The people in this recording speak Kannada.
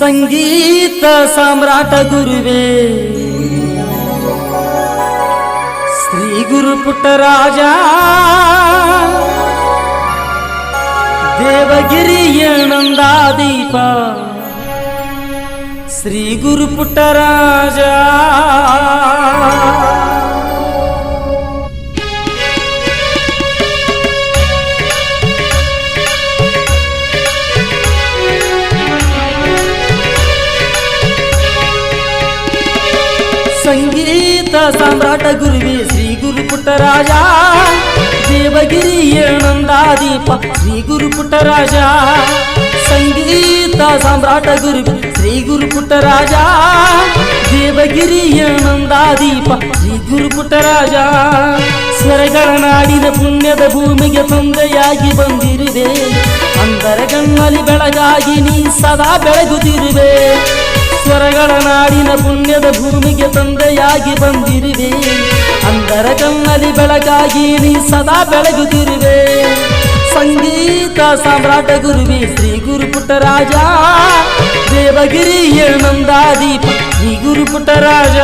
ಸಂಗೀತ ಸಾಮ್ರಾಟ ಗುರುವೇ ಶ್ರೀ ಗುರು ಪುಟ್ಟರಾಜ ದೇವಗಿರಿಯ ನಂದಾದೀಪ ಶ್ರೀ ಗುರು ಪುಟ್ಟರಾಜ ಸಂಗೀತ ಸಾಮ್ರಾಟ ಗುರುವೇ ಶ್ರೀ ಗುರು ಪುಟ್ಟರಾಜ ದೇವಗಿರಿಯ ನಂದಾದೀಪ ಶ್ರೀ ಗುರು ಪುಟ್ಟರಾಜ ಸಂಗೀತ ಸಾಮ್ರಾಟ ಗುರುವೇ ಶ್ರೀ ಗುರು ಪುಟ್ಟರಾಜ ದೇವಗಿರಿಯ ನಂದಾದೀಪ ಶ್ರೀ ಗುರು ಪುಟ್ಟರಾಜ ಸ್ವರಗಳ ನಾಡಿನ ಪುಣ್ಯದ ಭೂಮಿಗೆ ತಂದೆಯಾಗಿ ಬಂದಿರುವೆ ಅಂತರಗಣ್ಣಲ್ಲಿ ಬೆಳಗಾಗಿ ನೀ ಸದಾ ಬೆಳಗುತ್ತಿರುವೆ ಸ್ವರಗಳ ನಾಡಿನ ಪುಣ್ಯದ ಭೂಮಿಗೆ ತಂದೆಯಾಗಿ ಬಂದಿರುವೆ ಅಂದರ ಕಣ್ಣಲ್ಲಿ ಬೆಳಗಾಗಿ ನೀ ಸದಾ ಬೆಳಗುತ್ತಿರುವೆ ಸಂಗೀತ ಸಾಮ್ರಾಟ ಗುರುವೇ ಶ್ರೀ ಗುರು ಪುಟ್ಟರಾಜ ದೇವಗಿರಿಯ ನಂದಾದೀಪ ಶ್ರೀ ಗುರು ಪುಟ್ಟರಾಜ